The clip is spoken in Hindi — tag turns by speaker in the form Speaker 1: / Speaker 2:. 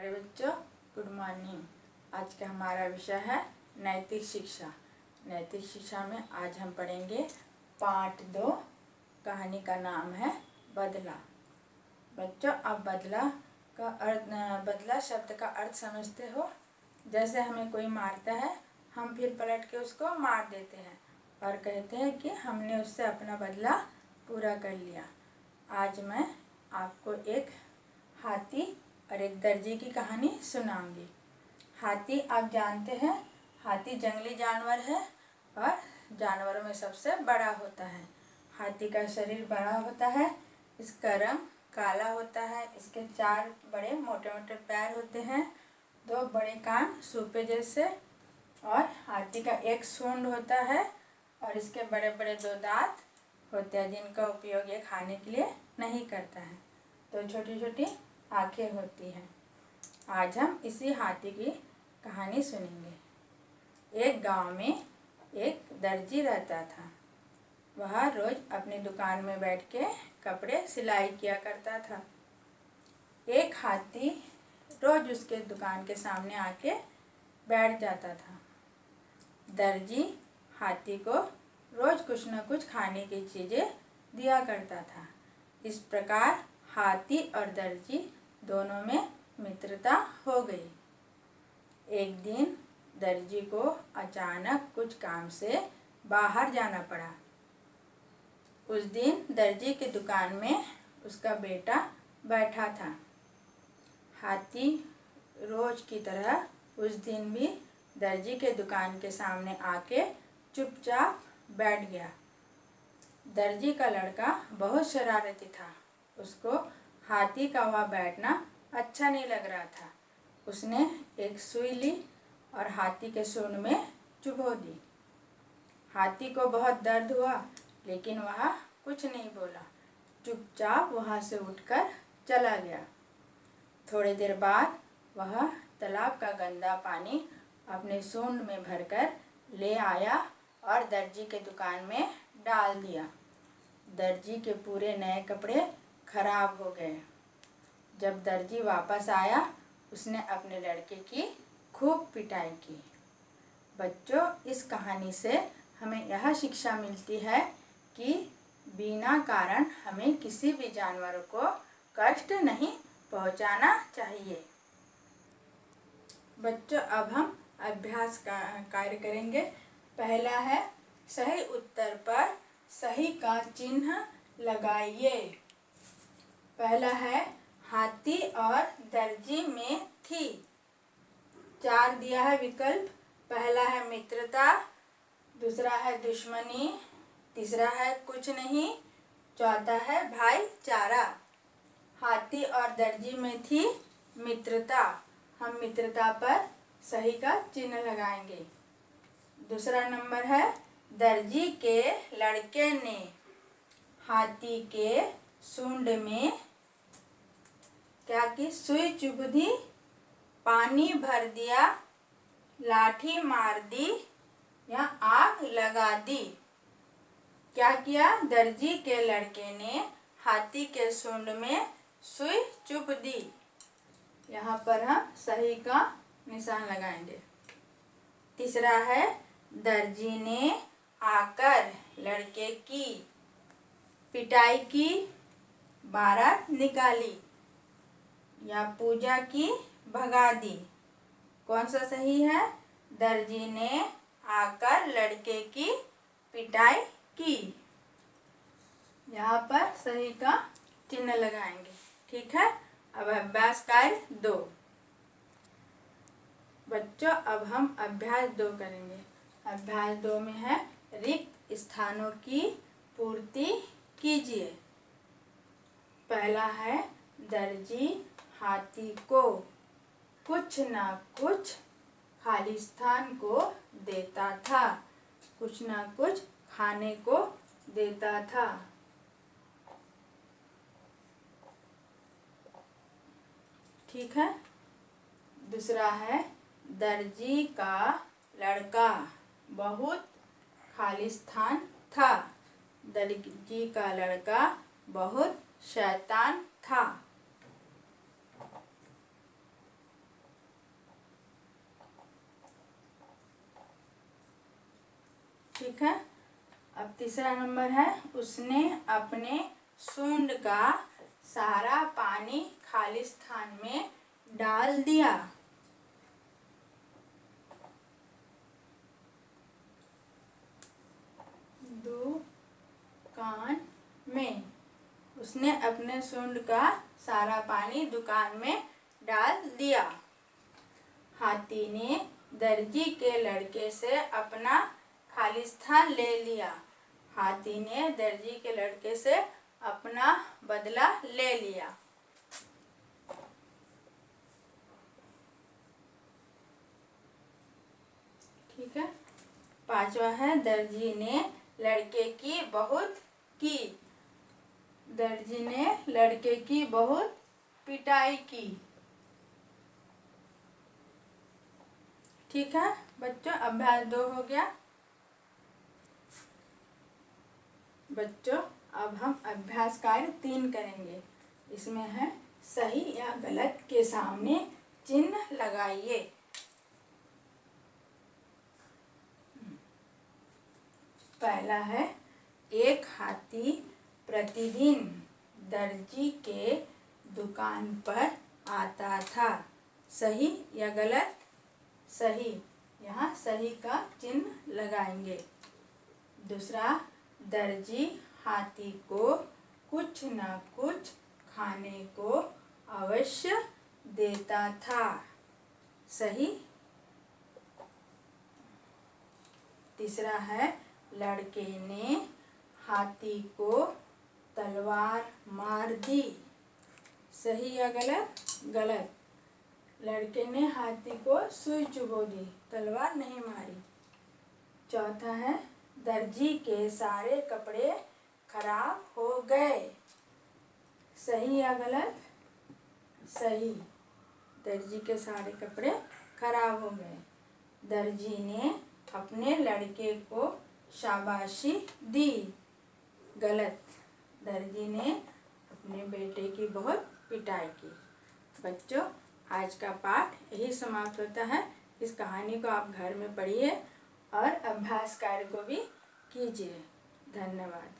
Speaker 1: प्यारे बच्चों, गुड मॉर्निंग। आज का हमारा विषय है नैतिक शिक्षा। नैतिक शिक्षा में आज हम पढ़ेंगे पाठ 2। कहानी का नाम है बदला। बच्चों, आप बदला शब्द का अर्थ समझते हो? जैसे हमें कोई मारता है, हम फिर पलट के उसको मार देते हैं और कहते हैं कि हमने उससे अपना बदला पूरा कर लिया। आज मैं आपको एक हाथी और एक दर्जी की कहानी सुनाऊंगी। हाथी, आप जानते हैं, हाथी जंगली जानवर है और जानवरों में सबसे बड़ा होता है। हाथी का शरीर बड़ा होता है, इसका रंग काला होता है, इसके 4 बड़े मोटे मोटे पैर होते हैं, 2 बड़े कान सूपे जैसे, और हाथी का एक सूंड होता है और इसके बड़े बड़े 2 दांत होते हैं जिनका उपयोग ये खाने के लिए नहीं करता है। 2 छोटी छोटी आंखें होती हैं। आज हम इसी हाथी की कहानी सुनेंगे। एक गांव में एक दर्जी रहता था। वह रोज अपनी दुकान में बैठ के कपड़े सिलाई किया करता था। एक हाथी रोज उसके दुकान के सामने आके बैठ जाता था। दर्जी हाथी को रोज कुछ न कुछ खाने की चीज़ें दिया करता था। इस प्रकार हाथी और दर्जी दोनों में मित्रता हो गई। एक दिन दर्जी को अचानक कुछ काम से बाहर जाना पड़ा। उस दिन दर्जी की दुकान में उसका बेटा बैठा था। हाथी रोज की तरह उस दिन भी दर्जी के दुकान के सामने आके चुपचाप बैठ गया। दर्जी का लड़का बहुत शरारती था। उसको हाथी का वहाँ बैठना अच्छा नहीं लग रहा था। उसने एक सुई ली और हाथी के सूंड में चुभो दी। हाथी को बहुत दर्द हुआ, लेकिन वह कुछ नहीं बोला, चुपचाप वहाँ से उठकर चला गया। थोड़ी देर बाद वह तालाब का गंदा पानी अपने सूंड में भरकर ले आया और दर्जी के दुकान में डाल दिया। दर्जी के पूरे नए कपड़े खराब हो गए। जब दर्जी वापस आया, उसने अपने लड़के की खूब पिटाई की। बच्चों, इस कहानी से हमें यह शिक्षा मिलती है कि बिना कारण हमें किसी भी जानवर को कष्ट नहीं पहुंचाना चाहिए। बच्चों, अब हम अभ्यास का कार्य करेंगे। पहला है, सही उत्तर पर सही का चिन्ह लगाइए। पहला है, हाथी और दर्जी में थी। 4 दिया है विकल्प। पहला है मित्रता, दूसरा है दुश्मनी, तीसरा है कुछ नहीं, चौथा है भाईचारा। हाथी और दर्जी में थी मित्रता। हम मित्रता पर सही का चिन्ह लगाएंगे। दूसरा नंबर है, दर्जी के लड़के ने हाथी के सूंड में क्या की? सुई चुभ दी, पानी भर दिया, लाठी मार दी या आग लगा दी। क्या किया? दर्जी के लड़के ने हाथी के सूंड में सुई चुभ दी। यहाँ पर हम सही का निशान लगाएंगे। तीसरा है, दर्जी ने आकर लड़के की पिटाई की, बारात निकाली या पूजा की, भगा दी। कौन सा सही है? दर्जी ने आकर लड़के की पिटाई की। यहाँ पर सही का चिन्ह लगाएंगे। ठीक है। अब अभ्यास कार्य 2। बच्चों, अब हम अभ्यास 2 करेंगे। अभ्यास 2 में है, रिक्त स्थानों की पूर्ति कीजिए। पहला है, दर्जी हाथी को कुछ ना कुछ खाली स्थान को देता था। कुछ ना कुछ खाने को देता था। ठीक है। दूसरा है, दर्जी का लड़का बहुत खाली स्थान था। दर्जी का लड़का बहुत शैतान था। ठीक है। अब तीसरा नंबर है, उसने अपने सूंड का सारा पानी खाली स्थान में डाल दिया। दुकान में। उसने अपने सूंड का सारा पानी दुकान में डाल दिया। हाथी ने दर्जी के लड़के से अपना खाली स्थान ले लिया। हाथी ने दर्जी के लड़के से अपना बदला ले लिया। ठीक है। पांचवा है, दर्जी ने लड़के की बहुत की। दर्जी ने लड़के की बहुत पिटाई की। ठीक है बच्चों, अभ्यास 2 हो गया। बच्चों अब हम अभ्यास कार्य 3 करेंगे। इसमें है सही या गलत के सामने चिन्ह लगाइए। पहला है, एक हाथी प्रतिदिन दर्जी के दुकान पर आता था। सही या गलत? सही। यहाँ सही का चिन्ह लगाएंगे। दूसरा, दर्जी हाथी को कुछ न कुछ खाने को अवश्य देता था। सही। तीसरा है, लड़के ने हाथी को तलवार मार दी। सही या गलत? गलत। लड़के ने हाथी को सुई चुभो दी, तलवार नहीं मारी। चौथा है, दर्जी के सारे कपड़े खराब हो गए। सही या गलत? सही। दर्जी के सारे कपड़े खराब हो गए। दर्जी ने अपने लड़के को शाबाशी दी। गलत। दर्जी ने अपने बेटे की बहुत पिटाई की। बच्चों आज का पाठ यही समाप्त होता है। इस कहानी को आप घर में पढ़िए और अभ्यास कार्य को भी कीजिए। धन्यवाद।